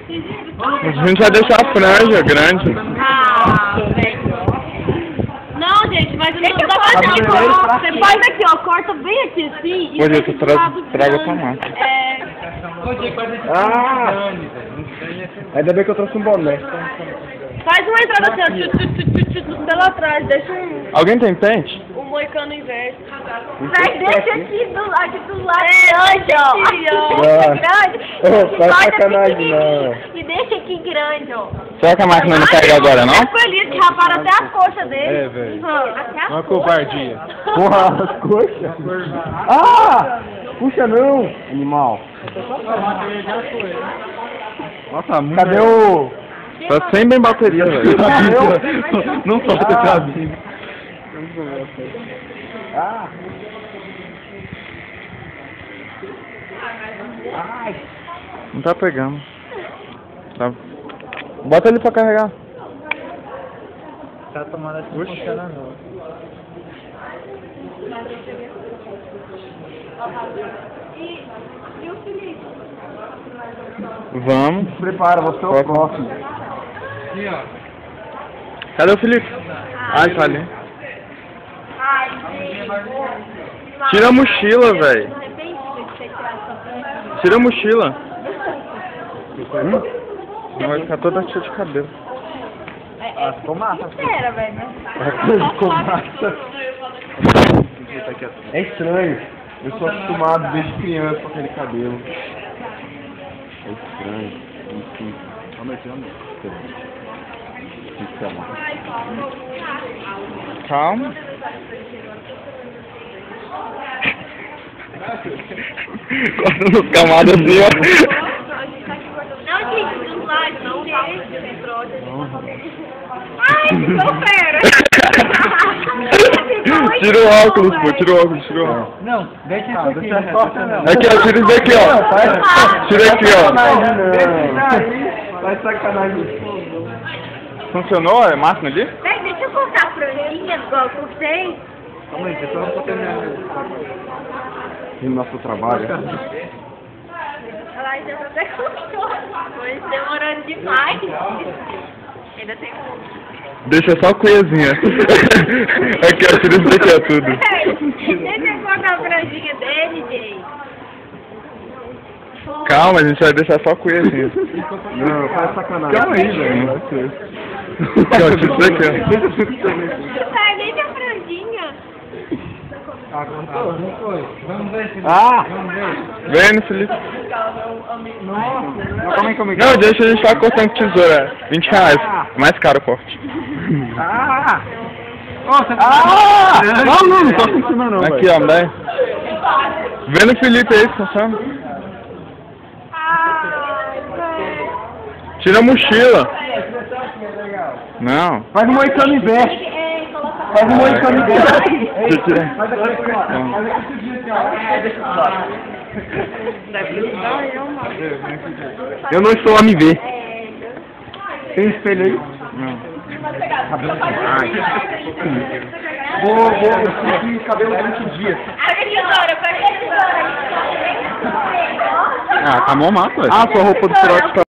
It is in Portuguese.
A gente vai deixar a franja grande. Ah, velho. Não, gente, mas não dá pra fazer. Você faz aqui, ó, corta bem aqui assim. Pô, gente, traga pra massa. Ainda bem que eu trouxe um boné. Faz uma entrada assim, ó, pela atrás, deixa Alguém tem pente? um moicano inverso. Vai, deixa aqui do lado grande, ó. Grande. Faz sacanagem, não. E deixa aqui grande, ó. Será que a máquina não pega agora, não? É feliz que raparam até as coxas dele. É, velho. Até a Uma covardia. Porra, as coxas. Ah! Puxa não, animal. Nossa, muito. Cadê o... Tá sem bem bateria, velho. Não solta a cabine. Ah! Ai! Não tá pegando. Tá. Bota ele pra carregar. Tá tomando essa funciona não. E o Felipe? Vamos. Prepara, você é o próximo. Cadê o Felipe? Ai, tá ali. Tira a mochila, velho. Tira a mochila. Não vai ficar toda cheia de cabelo. Ah, ficou massa. Era, velho. Ficou massa. É estranho. Eu sou acostumado desde criança com aquele cabelo. É estranho. Enfim. Calma. Cortando as camadas assim, ó. Não, gente, dos lados, não Ai, ficou fera. Tira o óculos, pô. Tira o óculos, tira o óculos. Não, deixa isso aqui. Não corta não. Aqui, ó. Tira isso aqui, ó. Tira aqui, ó. Vai sacanagem. Funcionou a máquina ali? Véi, deixa eu cortar a franjinha igual eu cortei. Calma aí, pessoal, não tô terminando. E no nosso trabalho. Ela ainda até cortou. Foi demorando demais. Ainda tem Deixa só a cuiazinha. Aqui, ó. Tira isso aqui, ó. Tudo. Deixa eu cortar a franjinha dele, gente. Calma, a gente vai deixar só a cuiazinha. Não, faz sacanagem. Calma aí, velho. Aqui, ó. Tira isso aqui, ó. Sai, deixa a franjinha. Não foi. Vamos ver se... Ah! Vamos ver. Vem no Felipe. Não, calma aí comigo. Não, deixa a gente estar cortando com tesoura. R$20. Mais caro o corte. Ah! Ah! Não toca em cima não, aqui, ó, daí. Vem no Felipe aí, funciona. Tira a mochila. Não. Faz um moicano inverso. Faz um moicano inverso. Faz Eu não estou a me ver. Tem espelho aí? Não. Vou ficar cabelo durante o dia. Ah, tá mó massa. Ah, sua roupa do trote tá